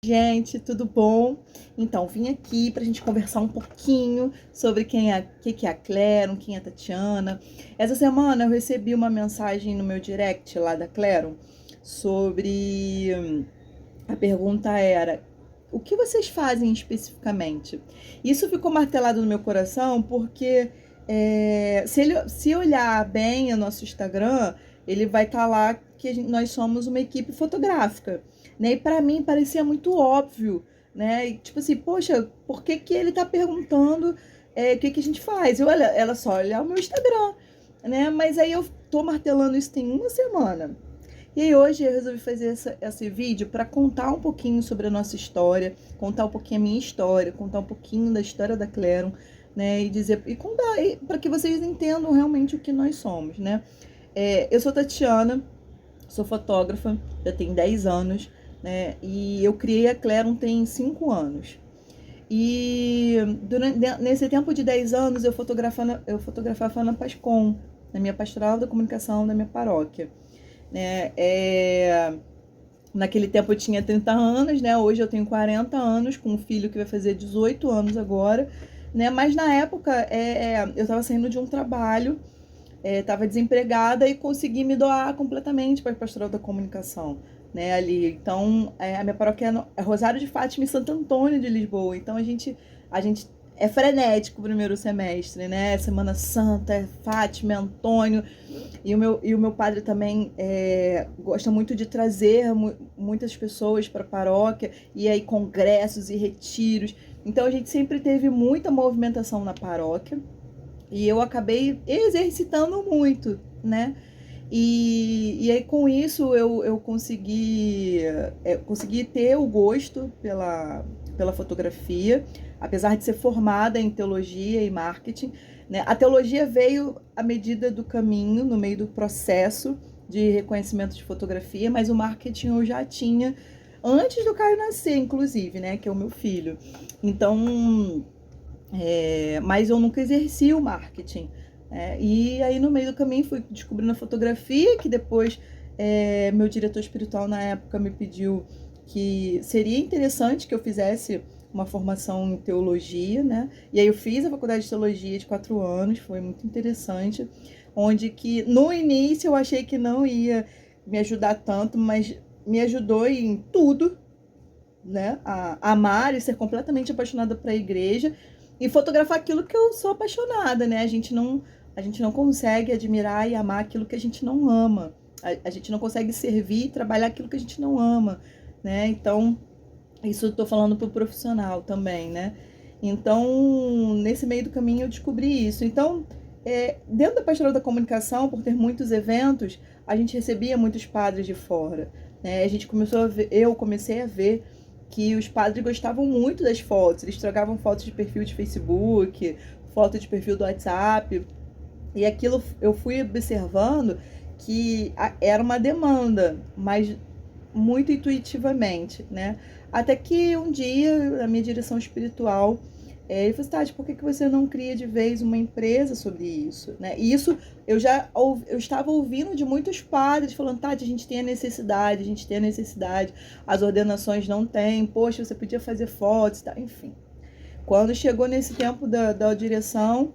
Gente, tudo bom? Então, vim aqui para a gente conversar um pouquinho sobre que é a Cleron, quem é a Tatiana. Essa semana eu recebi uma mensagem no meu direct lá da Cleron sobre. A pergunta era: o que vocês fazem especificamente? Isso ficou martelado no meu coração porque se olhar bem o nosso Instagram, ele vai estar lá que nós somos uma equipe fotográfica, né? E para mim parecia muito óbvio, né? E, tipo assim, poxa, por que que ele tá perguntando o que que a gente faz? Ela só olhar o meu Instagram, né? Mas aí eu tô martelando isso tem uma semana. E aí hoje eu resolvi fazer esse vídeo para contar um pouquinho sobre a nossa história, contar um pouquinho a minha história, contar um pouquinho da história da Cleron, né? E contar para que vocês entendam realmente o que nós somos, né? Eu sou Tatiana, sou fotógrafa, já tenho 10 anos, né? E eu criei a Cleron tem 5 anos. E nesse tempo de 10 anos eu fotografava na Pascom, na minha pastoral da comunicação da minha paróquia, né? Naquele tempo eu tinha 30 anos, né? Hoje eu tenho 40 anos, com um filho que vai fazer 18 anos agora, né? Mas na época eu estava saindo de um trabalho, estava desempregada e consegui me doar completamente para a pastoral da comunicação, né? Ali. Então, a minha paróquia é Rosário de Fátima e Santo Antônio de Lisboa. Então a gente é frenético o primeiro semestre, né? Semana Santa, Fátima, Antônio. E o meu padre também gosta muito de trazer muitas pessoas para a paróquia, e aí congressos e retiros. Então a gente sempre teve muita movimentação na paróquia, e eu acabei exercitando muito, né? E aí com isso eu consegui ter o gosto pela fotografia, apesar de ser formada em teologia e marketing, né? A teologia veio à medida do caminho, no meio do processo de reconhecimento de fotografia, mas o marketing eu já tinha antes do Caio nascer, inclusive, né? Que é o meu filho. Então, mas eu nunca exerci o marketing. E aí no meio do caminho fui descobrindo a fotografia, que depois meu diretor espiritual na época me pediu que seria interessante que eu fizesse uma formação em teologia, né? E aí eu fiz a faculdade de teologia de 4 anos, foi muito interessante, onde que no início eu achei que não ia me ajudar tanto, mas me ajudou em tudo, né? A amar e ser completamente apaixonada para a igreja e fotografar aquilo que eu sou apaixonada, né? A gente não consegue admirar e amar aquilo que a gente não ama. A gente não consegue servir e trabalhar aquilo que a gente não ama, né? Então, isso eu tô falando pro profissional também, né? Então, nesse meio do caminho eu descobri isso. Então, dentro da pastoral da comunicação, por ter muitos eventos, a gente recebia muitos padres de fora, né? A gente eu comecei a ver que os padres gostavam muito das fotos, eles trocavam fotos de perfil de Facebook, foto de perfil do WhatsApp, e aquilo eu fui observando que era uma demanda, mas muito intuitivamente, né? Até que um dia a minha direção espiritual ele falou assim: Tati, por que você não cria de vez uma empresa sobre isso, né? E isso eu estava ouvindo de muitos padres falando: Tati, a gente tem a necessidade, as ordenações não têm, poxa, você podia fazer fotos, tá? Enfim. Quando chegou nesse tempo da direção,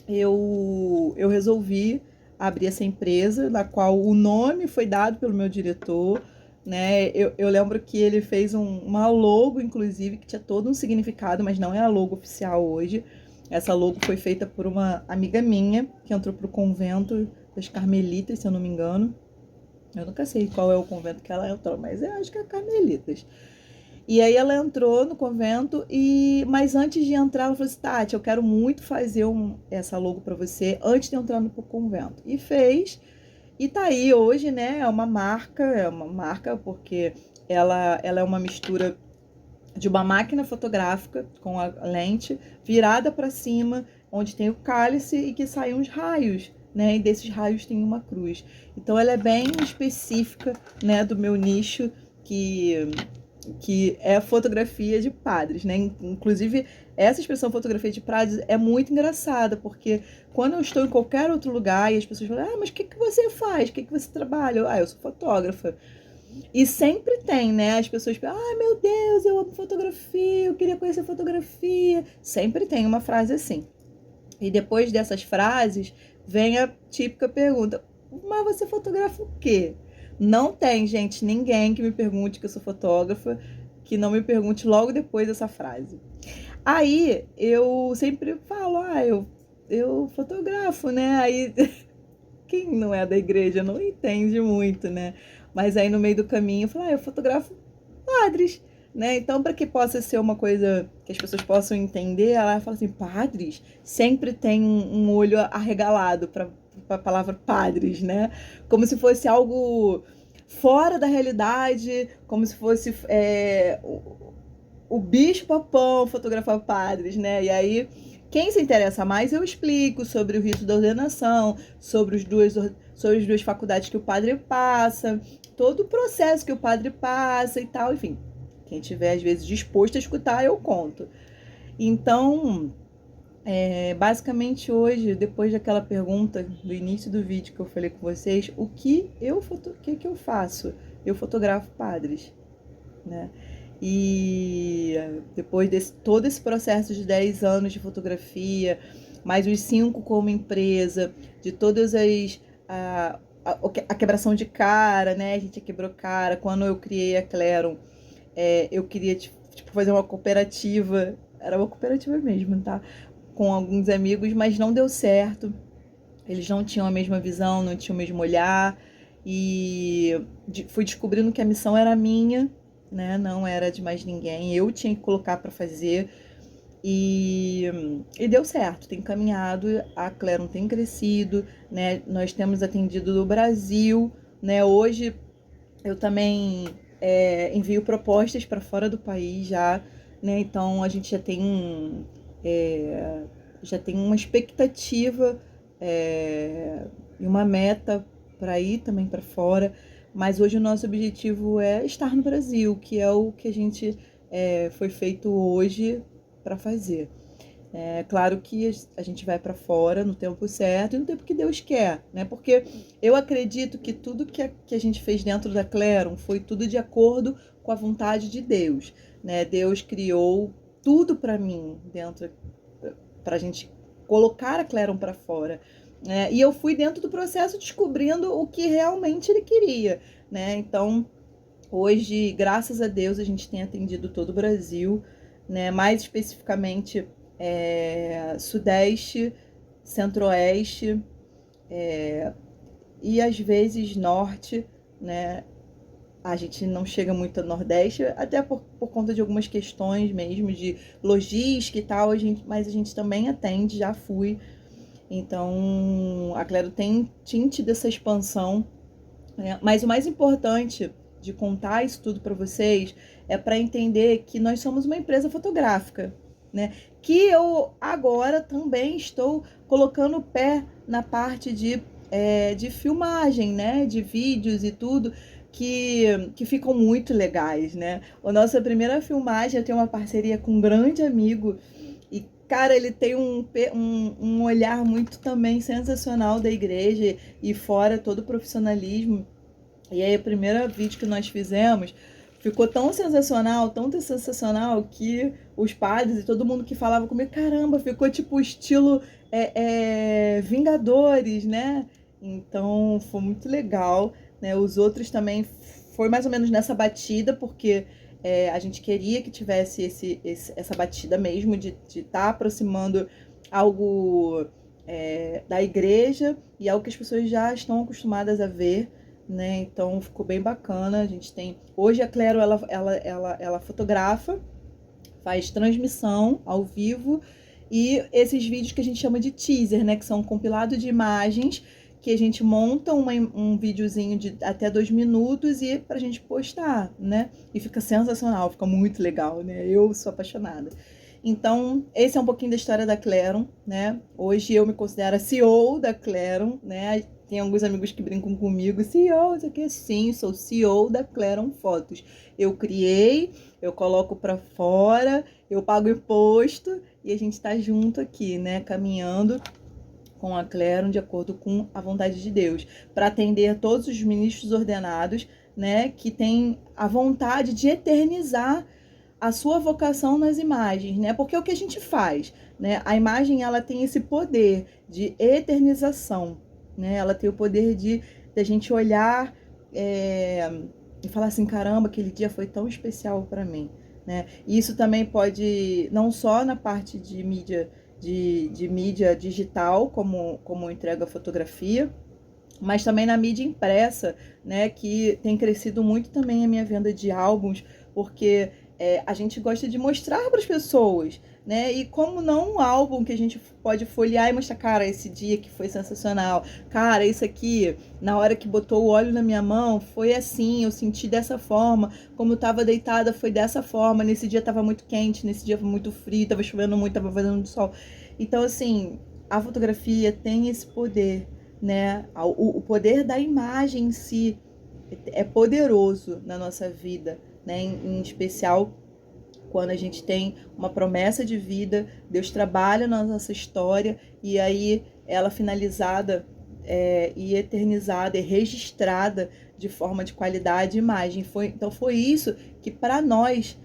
eu resolvi abrir essa empresa, da qual o nome foi dado pelo meu diretor, né? Eu lembro que ele fez uma logo, inclusive, que tinha todo um significado, mas não é a logo oficial hoje. Essa logo foi feita por uma amiga minha, que entrou para o convento das Carmelitas, se eu não me engano. Eu nunca sei qual é o convento que ela entrou, mas eu acho que é Carmelitas. E aí ela entrou no convento, mas antes de entrar, ela falou assim: Tati, eu quero muito fazer essa logo para você antes de entrar no convento. E fez, e tá aí hoje, né? É uma marca porque ela é uma mistura de uma máquina fotográfica com a lente virada para cima, onde tem o cálice e que saem uns raios, né? E desses raios tem uma cruz. Então ela é bem específica, né, do meu nicho, que é a fotografia de padres, né? Inclusive, essa expressão fotografia de padres é muito engraçada, porque quando eu estou em qualquer outro lugar e as pessoas falam: mas o que você faz? O que você trabalha? Eu sou fotógrafa. E sempre tem, né? As pessoas falam, ai meu Deus, eu amo fotografia, eu queria conhecer fotografia. Sempre tem uma frase assim. E depois dessas frases, vem a típica pergunta, mas você fotografa o quê? Não tem, gente, ninguém que me pergunte que eu sou fotógrafa, que não me pergunte logo depois dessa frase. Aí, eu sempre falo, eu fotografo, né? Aí, quem não é da igreja não entende muito, né? Mas aí, no meio do caminho, eu falo, eu fotografo padres, né? Então, para que possa ser uma coisa que as pessoas possam entender, ela fala assim, padres? Sempre tem um olho arregalado para a palavra padres, né? Como se fosse algo fora da realidade, como se fosse o bicho-papão fotografar padres, né? E aí, quem se interessa mais, eu explico sobre o rito da ordenação, sobre as duas faculdades que o padre passa, todo o processo que o padre passa e tal, enfim. Quem tiver, às vezes, disposto a escutar, eu conto. Então, basicamente hoje, depois daquela pergunta do início do vídeo que eu falei com vocês, o que eu faço? Eu fotografo padres, né? E depois de todo esse processo de 10 anos de fotografia, mais os 5 como empresa, de todas a quebração de cara, né? A gente quebrou cara. Quando eu criei a Claron, eu queria tipo, fazer uma cooperativa, era uma cooperativa mesmo, tá? Com alguns amigos, mas não deu certo. Eles não tinham a mesma visão, não tinham o mesmo olhar. E fui descobrindo que a missão era minha, né? Não era de mais ninguém. Eu tinha que colocar para fazer. E deu certo, tem caminhado, a Claron tem crescido, né? Nós temos atendido do Brasil, né? Hoje eu também envio propostas para fora do país já, né? Então a gente já tem uma expectativa e uma meta para ir também para fora, mas hoje o nosso objetivo é estar no Brasil, que é o que a gente foi feito hoje para fazer. É claro que a gente vai para fora no tempo certo e no tempo que Deus quer, né? Porque eu acredito que tudo que a gente fez dentro da Claron foi tudo de acordo com a vontade de Deus, né? Deus criou tudo para mim dentro, para a gente colocar a Claron para fora, né? E eu fui dentro do processo descobrindo o que realmente Ele queria, né? Então, hoje, graças a Deus, a gente tem atendido todo o Brasil, né? Mais especificamente Sudeste, Centro-Oeste e às vezes Norte, né? A gente não chega muito ao Nordeste, até por conta de algumas questões mesmo de logística e tal, mas a gente também atende, já fui. Então, a Claro tinha tido essa expansão, né? Mas o mais importante de contar isso tudo para vocês é para entender que nós somos uma empresa fotográfica, né? Que eu agora também estou colocando o pé na parte de filmagem, né? De vídeos e tudo, que ficam muito legais, né? A nossa primeira filmagem, eu tenho uma parceria com um grande amigo e, cara, ele tem um olhar muito também sensacional da igreja e fora todo o profissionalismo. E aí, o primeiro vídeo que nós fizemos ficou tão sensacional que os padres e todo mundo que falava comigo, caramba, ficou tipo estilo Vingadores, né? Então, foi muito legal, né? Os outros também foi mais ou menos nessa batida, porque a gente queria que tivesse essa batida mesmo, de estar aproximando algo da igreja e algo que as pessoas já estão acostumadas a ver, né? Então ficou bem bacana. A gente tem hoje a Claro, ela fotografa, faz transmissão ao vivo e esses vídeos que a gente chama de teaser, né? Que são um compilado de imagens que a gente monta um videozinho de até 2 minutos e pra gente postar, né? E fica sensacional, fica muito legal, né? Eu sou apaixonada. Então, esse é um pouquinho da história da Claron, né? Hoje eu me considero a CEO da Claron, né? Tem alguns amigos que brincam comigo, CEO, isso aqui, sim, sou CEO da Claron Fotos. Eu criei, eu coloco para fora, eu pago imposto e a gente tá junto aqui, né? Caminhando com a Claron de acordo com a vontade de Deus, para atender todos os ministros ordenados, né, que tem a vontade de eternizar a sua vocação nas imagens, né? Porque é o que a gente faz, né? A imagem, ela tem esse poder de eternização, né? Ela tem o poder de a gente olhar e falar assim, caramba, aquele dia foi tão especial para mim, né? E isso também pode, não só na parte de mídia, de mídia digital, como entrega a fotografia, mas também na mídia impressa, né, que tem crescido muito também a minha venda de álbuns, porque a gente gosta de mostrar para as pessoas, né, e como não um álbum que a gente pode folhear e mostrar, cara, esse dia que foi sensacional, cara, isso aqui, na hora que botou o óleo na minha mão, foi assim, eu senti dessa forma, como eu estava deitada, foi dessa forma, nesse dia estava muito quente, nesse dia foi muito frio, estava chovendo muito, estava fazendo sol. Então, assim, a fotografia tem esse poder, né? O poder da imagem em si é poderoso na nossa vida, né? Em especial quando a gente tem uma promessa de vida, Deus trabalha na nossa história e aí ela finalizada e eternizada e registrada de forma de qualidade e imagem. Então foi isso que para nós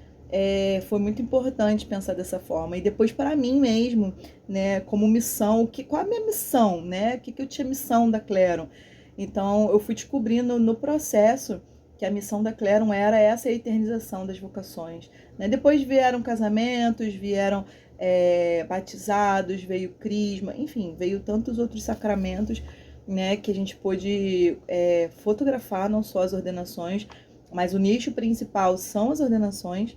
foi muito importante pensar dessa forma. E depois para mim mesmo, né, como missão, qual é a minha missão, né? O que eu tinha missão da Claron? Então eu fui descobrindo no processo que a missão da Claron era essa eternização das vocações, né? Depois vieram casamentos, vieram batizados, veio crisma, enfim, veio tantos outros sacramentos, né, que a gente pôde fotografar, não só as ordenações, mas o nicho principal são as ordenações,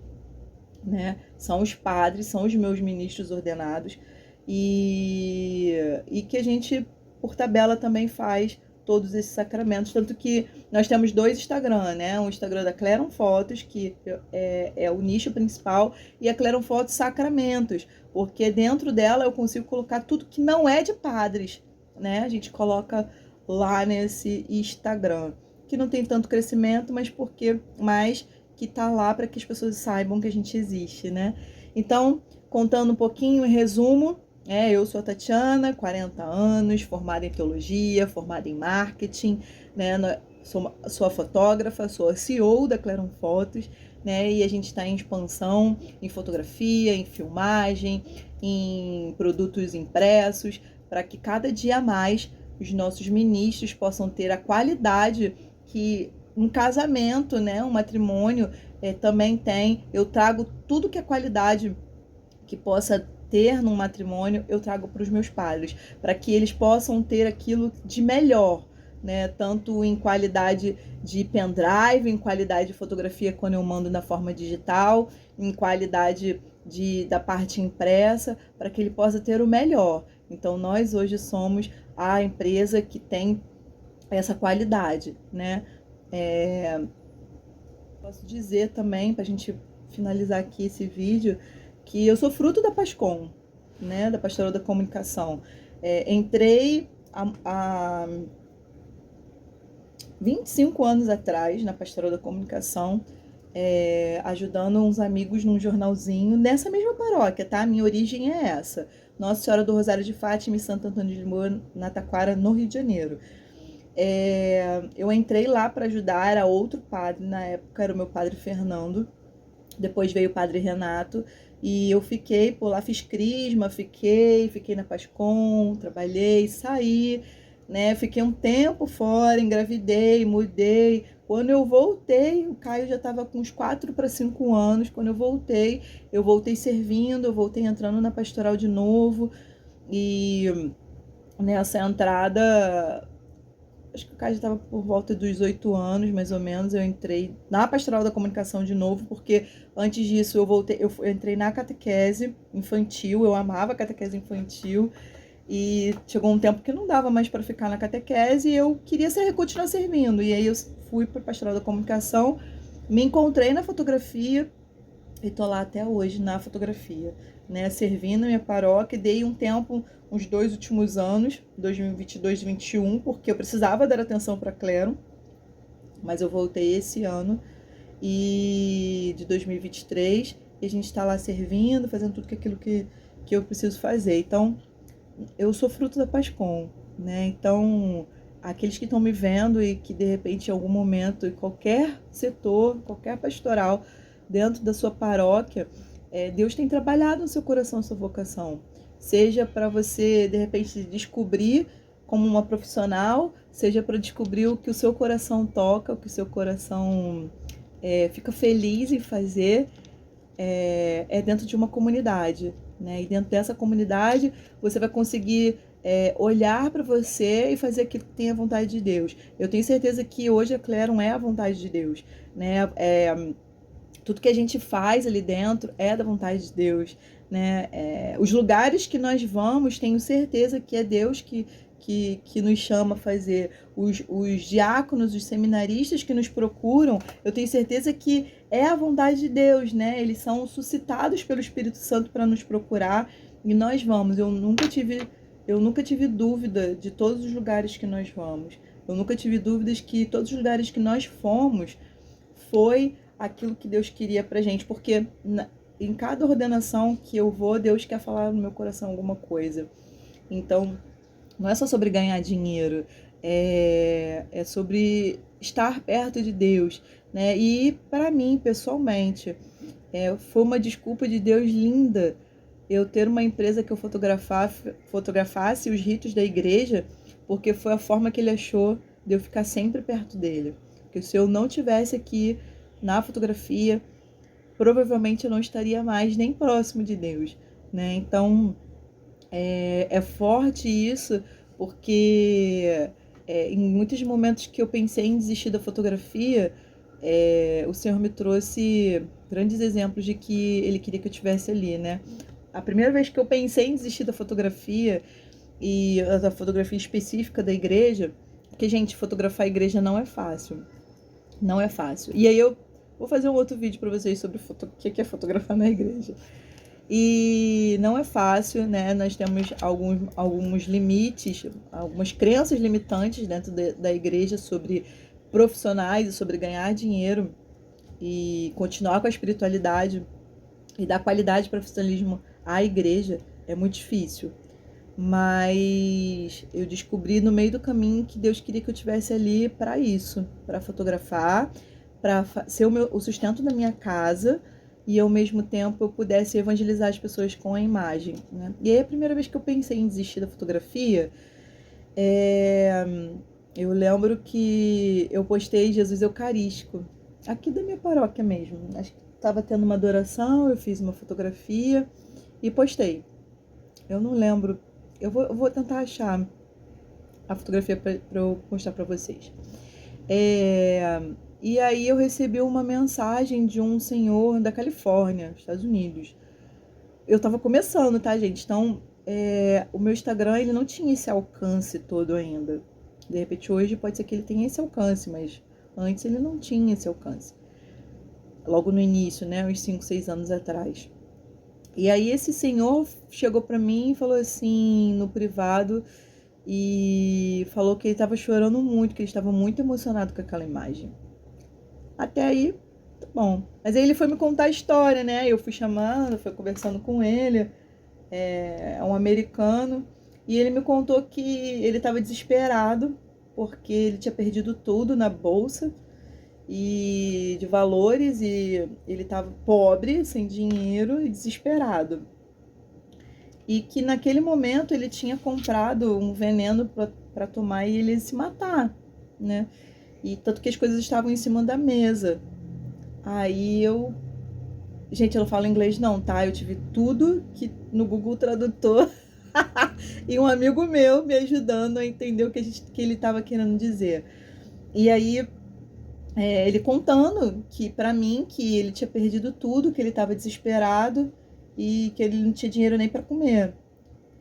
né? São os padres, são os meus ministros ordenados e que a gente, por tabela, também faz todos esses sacramentos, tanto que nós temos 2 Instagram, né? O Instagram da Claron Fotos, que é o nicho principal, e a Claron Fotos Sacramentos, porque dentro dela eu consigo colocar tudo que não é de padres, né? A gente coloca lá nesse Instagram, que não tem tanto crescimento, mas que tá lá para que as pessoas saibam que a gente existe, né? Então, contando um pouquinho, em resumo, eu sou a Tatiana, 40 anos, formada em teologia, formada em marketing, né? Sou a fotógrafa, sou a CEO da Claron Fotos, né? E a gente está em expansão em fotografia, em filmagem, em produtos impressos, para que cada dia mais os nossos ministros possam ter a qualidade que um casamento, né, um matrimônio também tem. Eu trago tudo que é qualidade que possa ter num matrimônio, eu trago para os meus padres, para que eles possam ter aquilo de melhor, né? Tanto em qualidade de pendrive, em qualidade de fotografia quando eu mando na forma digital, em qualidade da parte impressa, para que ele possa ter o melhor. Então nós hoje somos a empresa que tem essa qualidade, né? Posso dizer também, para a gente finalizar aqui esse vídeo, que eu sou fruto da Pascom, né? Da Pastoral da Comunicação. Entrei há 25 anos atrás na Pastoral da Comunicação, ajudando uns amigos num jornalzinho nessa mesma paróquia, tá? A minha origem é essa. Nossa Senhora do Rosário de Fátima e Santo Antônio de Lisboa, na Taquara, no Rio de Janeiro. Eu entrei lá para ajudar, era outro padre na época, era o meu padre Fernando, depois veio o padre Renato, e eu fiquei por lá, fiz crisma, fiquei na Pascom, trabalhei, saí, né, fiquei um tempo fora, engravidei, mudei. Quando eu voltei, o Caio já estava com uns 4 para 5 anos, quando eu voltei servindo, eu voltei entrando na pastoral de novo, e nessa entrada, acho que o Caio já estava por volta dos 8 anos, mais ou menos, eu entrei na Pastoral da Comunicação de novo, porque antes disso eu entrei na catequese infantil, eu amava a catequese infantil, e chegou um tempo que não dava mais para ficar na catequese e eu queria continuar servindo, e aí eu fui para a Pastoral da Comunicação, me encontrei na fotografia, e tô lá até hoje na fotografia, né, servindo a minha paróquia. Dei um tempo, uns 2 últimos anos, 2022 e 2021, porque eu precisava dar atenção para Claron, mas eu voltei esse ano e de 2023 e a gente está lá servindo, fazendo tudo aquilo que eu preciso fazer. Então, eu sou fruto da Pascom, né? Então, aqueles que estão me vendo e que de repente em algum momento, em qualquer setor, qualquer pastoral, dentro da sua paróquia, Deus tem trabalhado no seu coração, sua vocação. Seja para você, de repente, descobrir como uma profissional, seja para descobrir o que o seu coração toca, o que o seu coração fica feliz em fazer, dentro de uma comunidade, né? E dentro dessa comunidade você vai conseguir olhar para você e fazer aquilo que tem a vontade de Deus. Eu tenho certeza que hoje a Cleron é a vontade de Deus, né? Tudo que a gente faz ali dentro é da vontade de Deus, né? Os lugares que nós vamos, tenho certeza que é Deus que nos chama a fazer. Os diáconos, os seminaristas que nos procuram, eu tenho certeza que é a vontade de Deus, né? Eles são suscitados pelo Espírito Santo para nos procurar e nós vamos. Eu nunca tive dúvida de todos os lugares que nós vamos. Eu nunca tive dúvidas que todos os lugares que nós fomos foi aquilo que Deus queria pra gente, porque em cada ordenação que eu vou, Deus quer falar no meu coração alguma coisa. Então, não é só sobre ganhar dinheiro, é sobre estar perto de Deus, né? E para mim, pessoalmente, foi uma desculpa de Deus linda eu ter uma empresa que eu fotografasse os ritos da igreja, porque foi a forma que ele achou de eu ficar sempre perto dele. Porque se eu não tivesse aqui na fotografia, provavelmente eu não estaria mais nem próximo de Deus, né? Então, é forte isso, porque em muitos momentos que eu pensei em desistir da fotografia, o Senhor me trouxe grandes exemplos de que Ele queria que eu estivesse ali, né? A primeira vez que eu pensei em desistir da fotografia, e da fotografia específica da igreja, porque, gente, fotografar a igreja não é fácil. Não é fácil. E aí eu vou fazer um outro vídeo para vocês sobre o que é fotografar na igreja. E não é fácil, né? Nós temos alguns limites, algumas crenças limitantes dentro da igreja sobre profissionais e sobre ganhar dinheiro e continuar com a espiritualidade e dar qualidade de profissionalismo à igreja é muito difícil. Mas eu descobri no meio do caminho que Deus queria que eu estivesse ali para isso, para fotografar, para ser o sustento da minha casa e ao mesmo tempo eu pudesse evangelizar as pessoas com a imagem, né? E aí a primeira vez que eu pensei em desistir da fotografia, eu lembro que eu postei Jesus Eucarístico, aqui da minha paróquia mesmo. Acho que estava tendo uma adoração, eu fiz uma fotografia e postei. Eu não lembro. Eu vou tentar achar a fotografia para eu mostrar para vocês. E aí eu recebi uma mensagem de um senhor da Califórnia, Estados Unidos. Eu tava começando, tá, gente? Então, o meu Instagram, ele não tinha esse alcance todo ainda. De repente, hoje pode ser que ele tenha esse alcance, mas antes ele não tinha esse alcance. Logo no início, né? Uns 5, 6 anos atrás. E aí esse senhor chegou pra mim e falou assim, no privado, e falou que ele estava chorando muito, que ele estava muito emocionado com aquela imagem. Até aí, tá bom. Mas aí ele foi me contar a história, né? Eu fui chamando, fui conversando com ele, é um americano, e ele me contou que ele estava desesperado, porque ele tinha perdido tudo na bolsa, e de valores, e ele estava pobre, sem dinheiro e desesperado. E que naquele momento ele tinha comprado um veneno para tomar e ele ia se matar, né? E tanto que as coisas estavam em cima da mesa. Aí eu... Gente, eu não falo inglês não, tá? Eu tive tudo que no Google Tradutor e um amigo meu me ajudando a entender o que ele estava querendo dizer. E aí ele contando que para mim que ele tinha perdido tudo, que ele estava desesperado e que ele não tinha dinheiro nem para comer.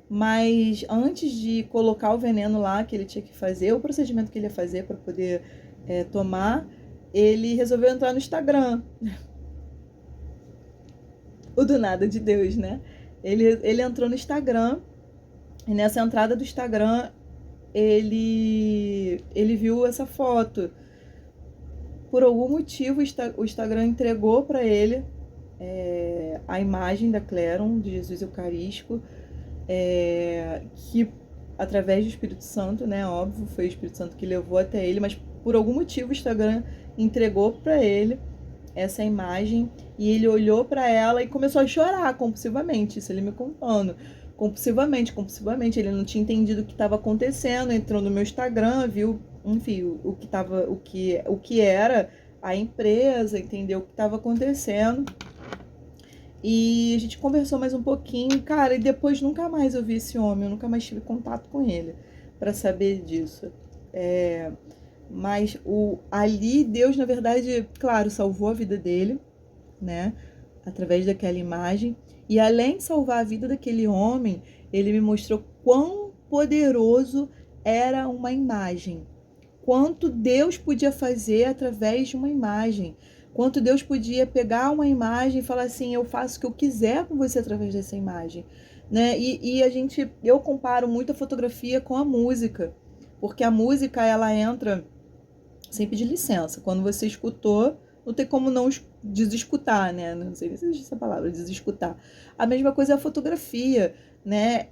Mas antes de colocar o veneno lá que ele tinha que fazer, o procedimento que ele ia fazer para poder tomar, ele resolveu entrar no Instagram. O do nada de Deus, né? Ele entrou no Instagram e nessa entrada do Instagram ele viu essa foto. Por algum motivo, o Instagram entregou para ele a imagem da Cleron, de Jesus Eucarístico, que através do Espírito Santo, né? Óbvio, foi o Espírito Santo que levou até ele, mas por algum motivo o Instagram entregou para ele essa imagem e ele olhou para ela e começou a chorar compulsivamente, isso ele me contando. Compulsivamente, compulsivamente, ele não tinha entendido o que estava acontecendo, entrou no meu Instagram, viu, enfim, o que era a empresa, entendeu o que estava acontecendo. E a gente conversou mais um pouquinho, cara, e depois nunca mais eu vi esse homem, eu nunca mais tive contato com ele para saber disso. Mas ali Deus, na verdade, claro, salvou a vida dele, né? Através daquela imagem. E além de salvar a vida daquele homem, ele me mostrou quão poderoso era uma imagem. Quanto Deus podia fazer através de uma imagem. Quanto Deus podia pegar uma imagem e falar assim, eu faço o que eu quiser com você através dessa imagem. Né? Eu comparo muito a fotografia com a música. Porque a música, ela entra sem pedir licença. Quando você escutou, não tem como não desescutar, né? Não sei se existe essa palavra, desescutar. A mesma coisa é a fotografia, né?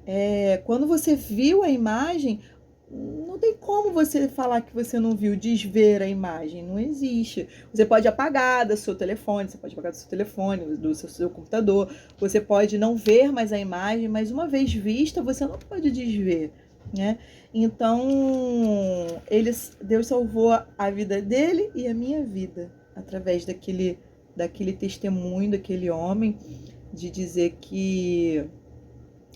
Quando você viu a imagem, não tem como você falar que você não viu, desver a imagem, não existe. Você pode apagar do seu telefone, você pode apagar do seu telefone, do seu computador, você pode não ver mais a imagem, mas uma vez vista, você não pode desver, né? Então, Deus salvou a vida dele e a minha vida através daquele testemunho daquele homem, de dizer que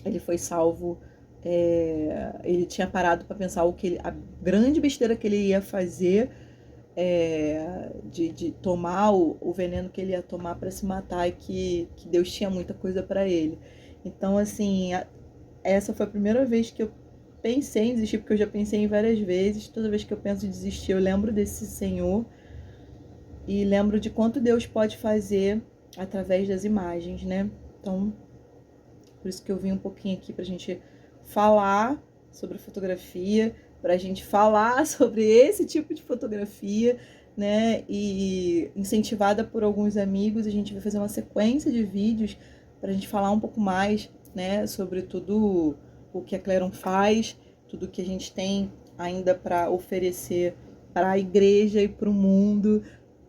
ele foi salvo. Ele tinha parado para pensar a grande besteira que ele ia fazer, de tomar o veneno que ele ia tomar para se matar, e que Deus tinha muita coisa para ele. Então, assim, essa foi a primeira vez que eu pensei em desistir, porque eu já pensei em várias vezes. Toda vez que eu penso em desistir, eu lembro desse Senhor e lembro de quanto Deus pode fazer através das imagens, né? Então, por isso que eu vim um pouquinho aqui pra gente falar sobre fotografia, pra gente falar sobre esse tipo de fotografia, né? E incentivada por alguns amigos, a gente vai fazer uma sequência de vídeos pra gente falar um pouco mais, né, sobre tudo o que a Clarion faz, tudo que a gente tem ainda para oferecer para a igreja e para o mundo,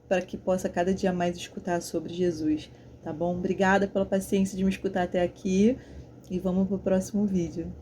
para que possa cada dia mais escutar sobre Jesus, tá bom? Obrigada pela paciência de me escutar até aqui e vamos pro próximo vídeo.